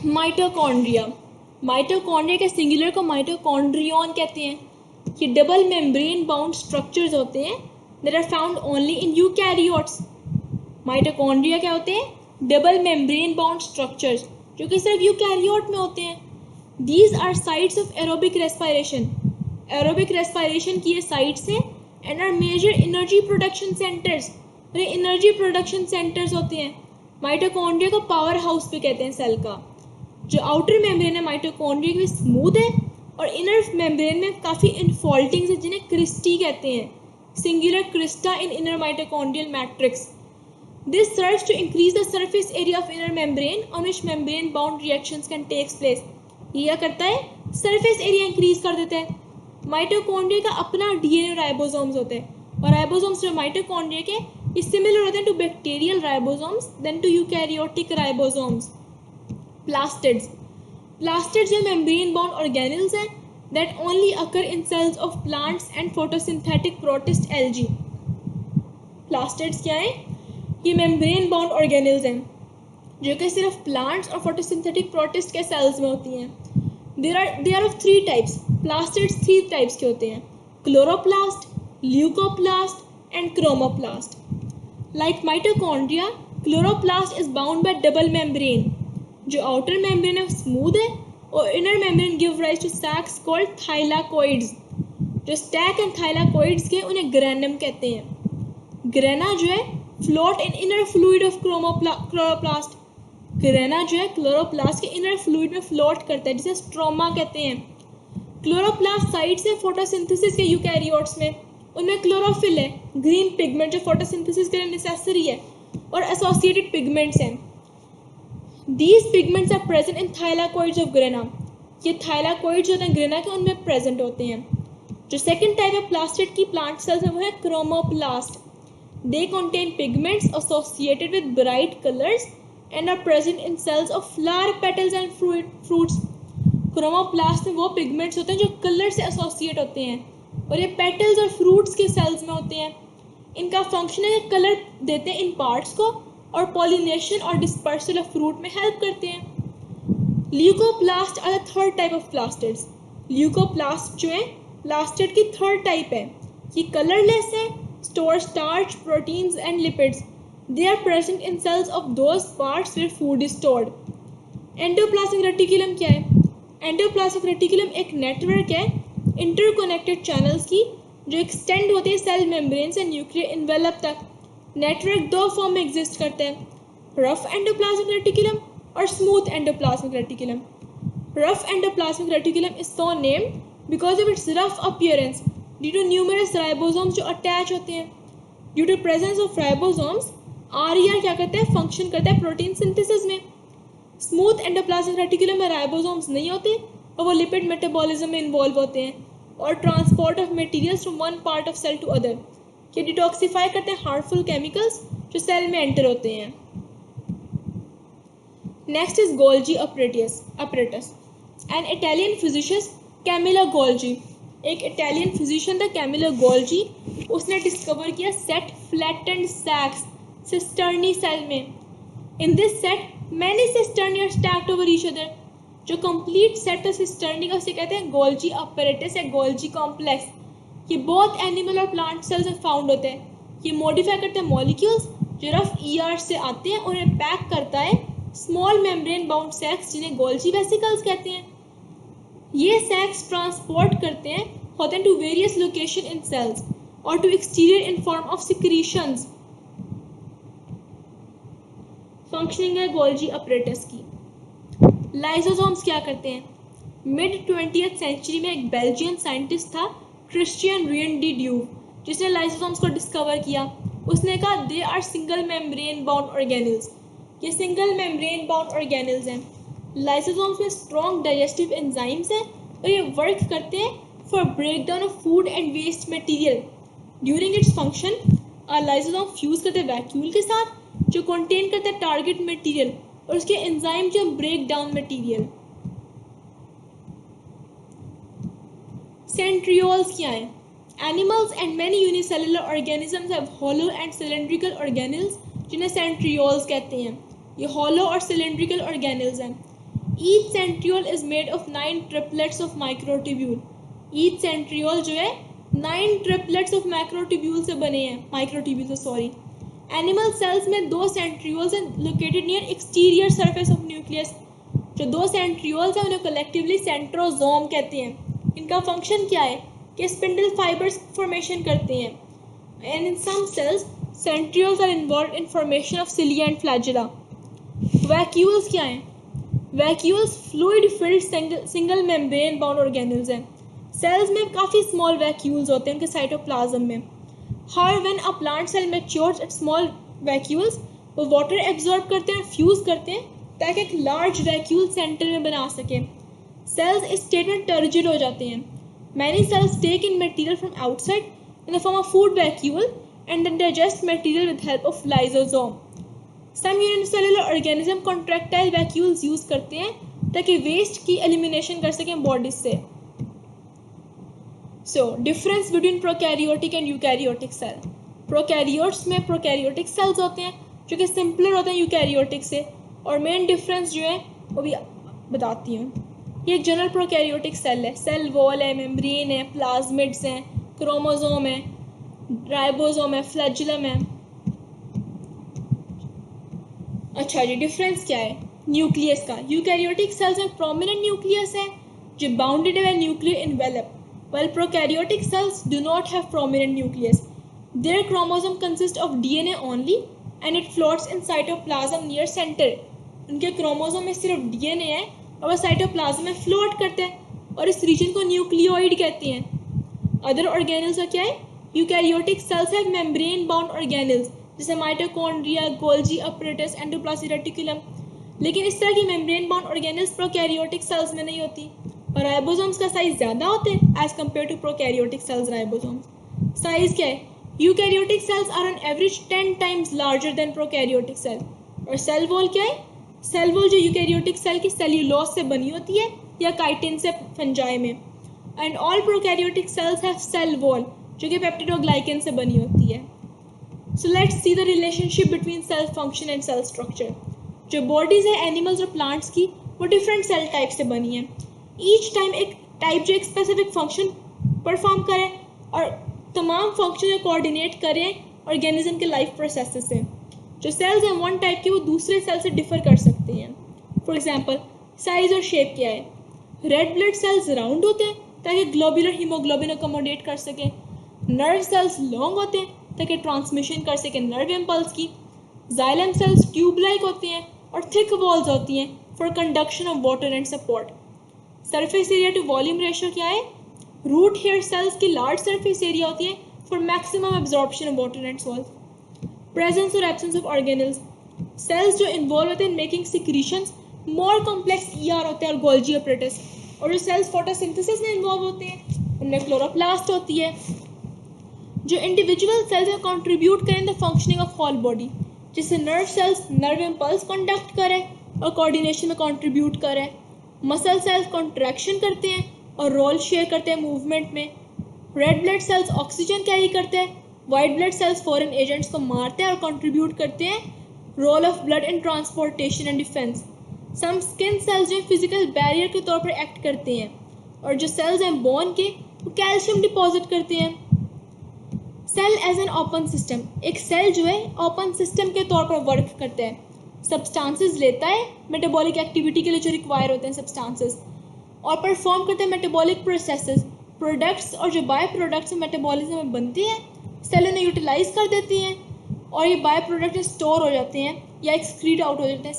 Mitochondria, mitochondria के singular को mitochondrion कहते हैं। ये डबल मेम्ब्रेन बाउंड स्ट्रक्चर्स होते हैं that are found only in eukaryotes. Mitochondria क्या होते हैं? डबल मेम्ब्रेन बाउंड स्ट्रक्चर्स जो कि सिर्फ यूकैरियोट में होते हैं। These are sites of aerobic respiration, aerobic respiration की ये साइट्स हैं and are major energy production centres, और ये एनर्जी प्रोडक्शन सेंटर्स होते हैं। माइटोकॉन्ड्रिया को पावर हाउस भी कहते हैं सेल का। जो आउटर मेम्ब्रेन है माइटोकॉन्ड्रिया की स्मूथ है और इनर मेम्ब्रेन में काफ़ी इनफॉल्टिंग्स है जिन्हें क्रिस्टी कहते हैं, singular Crysta in inner mitochondrial matrix. This serves to increase the surface area of inner membrane on which membrane bound reactions can take place. ये क्या करता है? सरफेस एरिया इंक्रीज कर देता है। माइटोकॉन्ड्रिया का अपना डीएनए राइबोसोम्स होते हैं और राइबोसोम्स जो माइटोकॉन्ड्रिया के ये सिमिलर होते हैं to bacterial ribosomes then to eukaryotic ribosomes. Plastids, plastids जो मेम्ब्रेन बाउंड ऑर्गेनेल्स हैं that only occur in cells of plants and photosynthetic protist algae. Plastids क्या है? ये मेम्ब्रेन बाउंड ऑर्गेनेल्स हैं जो कि सिर्फ प्लांट्स और फोटोसिंथेटिक प्रोटिस्ट के सेल्स में होती हैं। They are of three types, plastids three types के होते हैं, chloroplast, leucoplast and chromoplast. Like mitochondria, chloroplast is bound by double membrane. जो आउटर मेम्ब्रेन है स्मूथ है और inner membrane give rise to sacs called thylakoids. जो stack and थाइलाकोइड्स के उन्हें ग्रेनम कहते हैं। ग्रेना जो है float in inner fluid of chloroplast, grana जो है क्लोरोप्लास्ट के इनर फ्लूइड में फ्लोट करता है जिसे स्ट्रोमा कहते हैं। क्लोरोप्लास्ट साइट्स है फोटोसिंथेसिस के यूकैरियोट्स में, उनमें क्लोरोफिल है, ग्रीन पिगमेंट जो फोटोसिंथेसिस के लिए नेसेसरी है, और एसोसिएटेड पिगमेंट्स हैं। These pigments are present in thylakoids of grana. ये थाइलाकोइड्स होते हैं ग्रेना के, उनमें प्रेजेंट होते हैं। जो सेकेंड टाइप है प्लास्टिड की प्लांट सेल्स है वो है chromoplast. They contain pigments associated with bright colors and are present in cells of flower petals and fruits. Chromoplast में वो पिगमेंट्स होते हैं जो कलर से एसोसिएट होते हैं और ये पेटल्स और फ्रूट्स के सेल्स में होते हैं। इनका फंक्शन है कलर देते हैं इन पार्ट्स को और पॉलिनेशन और डिस्पर्सल ऑफ फ्रूट में हेल्प करते हैं। Leucoplast are the third type of plastids. Leucoplast जो है प्लास्टिड की थर्ड टाइप है। ये कलरलेस है, store starch, proteins and lipids. They are present in cells of those parts where food is stored. Endoplasmic reticulum क्या है? Endoplasmic reticulum एक network है इंटरकनेक्टेड चैनल्स की जो एक्सटेंड होते हैं सेल मेम्ब्रेन से न्यूक्लियर इन्वेलप तक। नेटवर्क दो फॉर्म में एग्जिस्ट करता है, रफ एंडोप्लाज्मिक रेटिकुलम और smooth endoplasmic reticulum. Rough endoplasmic reticulum is so named because of its rough appearance due to numerous ribosomes जो अटैच होते हैं। Due to presence of ribosomes RER क्या करता है? फंक्शन करता है प्रोटीन सिंथेसिस में। स्मूथ एंडोप्लाज्मिक रेटिकुलम में राइबोसोम्स नहीं होते और वो लिपिड मेटाबॉलिज्म में इन्वॉल्व होते हैं और transport of materials from one part of cell to other. ये डिटॉक्सिफाई करते हैं हार्मफुल केमिकल्स जो सेल में एंटर होते हैं। Next is Golgi apparatus। An Italian physician Camillo Golgi, एक इटालियन फिजिशियन था कैमिलो गोल्जी, उसने डिस्कवर किया set flattened sacs cisternae cell में। In this set many cisternae are stacked over each other. जो complete set है cisternae का उसे कहते हैं गोल्जी apparatus या गोल्जी कॉम्प्लेक्स। ये बहुत एनिमल और प्लांट सेल्स में फाउंड होते हैं। ये मॉडिफाई करते हैं मॉलिक्यूल्स जो रफ ईआर से आते हैं, उन्हें पैक करता है स्मॉल मेम्ब्रेन बाउंड सैक्स जिन्हें गोल्जी वेसिकल्स कहते हैं। ये सैक्स ट्रांसपोर्ट करते हैं होते हैं to various location in cells और to exterior in form of secretions. Functioning है गोल्जी apparatus की। लाइसोसोम्स क्या करते हैं? मिड 20th सेंचुरी में एक बेल्जियन साइंटिस्ट था क्रिश्चियन रियन डी ड्यूव जिसने लाइसोसोम्स को डिस्कवर किया। उसने कहा they are single membrane bound organelles. ये सिंगल मेम्ब्रेन बाउंड ऑर्गेनेल्स हैं। लाइसोसोम्स में स्ट्रॉन्ग डाइजेस्टिव एंजाइम्स हैं और ये वर्क करते हैं for breakdown of food and waste material. During its function lysosome fuse करते हैं वैक्यूल के साथ जो कंटेन करता है टारगेट मटेरियल और उसके एंजाइम जो ब्रेक डाउन मटेरियल। सेंट्रियोल्स क्या हैं? Animals and many unicellular organisms have hollow and cylindrical organelles जिन्हें सेंट्रियोल्स कहते हैं। ये हॉलो और सिलेंड्रिकल ऑर्गेनेल्स हैं। Each centriole is made of 9 triplets of microtubule. Each centriole जो है 9 ट्रिपलेट्स ऑफ माइक्रोट्यूब्यूल से बने हैं, माइक्रोट्यूब्यूल से सॉरी। एनिमल सेल्स में 2 सेंट्रियोल्स हैं located near exterior surface of nucleus. जो 2 सेंट्रियोल्स हैं उन्हें कलेक्टिवली सेंट्रोजोम कहते हैं। इनका फंक्शन क्या है कि स्पिंडल फाइबर्स फॉर्मेशन करते हैं। And in some cells centrioles are involve in formation of cilia and flagella. Vacuoles क्या हैं? Vacuoles fluid filled single membrane bound organelles हैं। सेल्स में काफ़ी स्मॉल वैक्यूल्स होते हैं उनके साइटोप्लाज्म में। हर when a plant cell matures it small vacuoles, वो वाटर एब्जॉर्ब करते हैं, फ्यूज करते हैं ताकि एक लार्ज वैक्यूल सेंटर में बना सके। सेल्स इस स्टेट में टर्जिड हो जाते हैं। Many cells take in material from outside in the form of food vacuole and then digest material with help of lysosome. Some unicellular organism contractile vacuoles use करते हैं ताकि वेस्ट की elimination कर सकें बॉडी से। So difference between prokaryotic and eukaryotic cell. Prokaryotes में prokaryotic cells होते हैं जो कि सिंपलर होते हैं यूकैरियोटिक से, और मेन डिफरेंस जो है वो भी बताती हूँ। ये एक जनरल प्रोकैरियोटिक सेल है। सेल वॉल है, मेम्ब्रेन है, प्लाज्मिड्स हैं, क्रोमोसोम है, राइबोसोम है, फ्लैजिलम है। अच्छा जी, डिफरेंस क्या है न्यूक्लियस का? यूकैरियोटिक सेल्स में प्रोमिनेंट न्यूक्लियस है जो बाउंडेड है nuclear envelope, while prokaryotic cells do not have prominent nucleus. Their chromosome consists of DNA only and it floats in cytoplasm near center. उनके क्रोमोसोम में सिर्फ DNA है और वह साइटोप्लाज्म में फ्लोट करते हैं और इस रीजन को न्यूक्लियोइड कहते हैं। अदर ऑर्गेनल्स का क्या है? Eukaryotic cells have membrane bound organelles जैसे mitochondria, Golgi apparatus, endoplasmic reticulum. लेकिन इस तरह की membrane bound organelles prokaryotic cells में नहीं होती। और राइबोसोम्स का साइज ज़्यादा होते हैं as compare to prokaryotic cells. Ribosomes size क्या है? Eukaryotic cells are on average 10 times larger than prokaryotic cell. और सेल वॉल क्या है? सेल वॉल जो यूकैरियोटिक सेल की सेल्यूलोज से बनी होती है या काइटिन से फंजाई में। And all prokaryotic cells have cell wall जो कि पेप्टिडोग्लाइकन से बनी होती है। So let's see the relationship between cell function and cell structure. जो बॉडीज है एनिमल्स और प्लांट्स की वो डिफरेंट सेल टाइप से बनी है। ईच टाइम एक टाइप जो एक स्पेसिफिक फंक्शन परफॉर्म करे और तमाम फंक्शन को कोऑर्डिनेट करें ऑर्गेनिज्म के लाइफ प्रोसेस से। जो सेल्स हैं वन टाइप के वो दूसरे सेल से डिफर कर सकते हैं। फॉर एग्जांपल साइज और शेप क्या है? रेड ब्लड सेल्स राउंड होते हैं ताकि ग्लोबुलर हीमोग्लोबिन अकोमोडेट कर सकें। नर्व सेल्स लॉन्ग होते हैं ताकि ट्रांसमिशन कर सकें नर्व इम्पल्स की। जाइलम सेल्स ट्यूब लाइक होती हैं और थिक वॉल्स होती हैं for conduction of water and support. Surface area to volume ratio क्या है? रूट हेयर सेल्स की लार्ज सरफेस एरिया होती है for maximum absorption of water and salt. Presence और एब्सेंस ऑफ ऑर्गेनल्स। सेल्स जो involve होते हैं making secretions more complex ER होते हैं और गोल्जी अपरेटस। और जो सेल्स फोटोसिंथेसिस में इन्वॉल्व होते हैं उनमें क्लोरोप्लास्ट होती है। जो इंडिविजुअल सेल्स में कंट्रीब्यूट करें the functioning of whole body, जिससे nerve cells nerve impulse conduct करें और कोऑर्डिनेशन में कंट्रीब्यूट करें। मसल सेल्स कॉन्ट्रैक्शन करते हैं और रोल शेयर करते हैं मूवमेंट में। Red blood cells oxygen carry करते हैं। White blood cells foreign agents को मारते हैं और कंट्रीब्यूट करते हैं role of blood in transportation and defence. Some skin cells जो फिजिकल बैरियर के तौर पर एक्ट करते हैं। और जो सेल्स हैं बोन के वो कैल्शियम डिपॉजिट करते हैं। Cell as an open system. एक सेल जो है ओपन सिस्टम के तौर पर वर्क करता है। सब्सटेंसेस लेता है मेटाबॉलिक एक्टिविटी के लिए जो रिक्वायर होते हैं सब्सटेंसेस, और परफॉर्म करते हैं मेटाबॉलिक प्रोसेसेस। प्रोडक्ट्स और जो बाय प्रोडक्ट्स मेटाबॉलिज्म में बनते हैं सेल उन्हें यूटिलाइज कर देती हैं और ये बाय प्रोडक्ट स्टोर हो जाते हैं या एक्सक्रीट आउट हो जाते हैं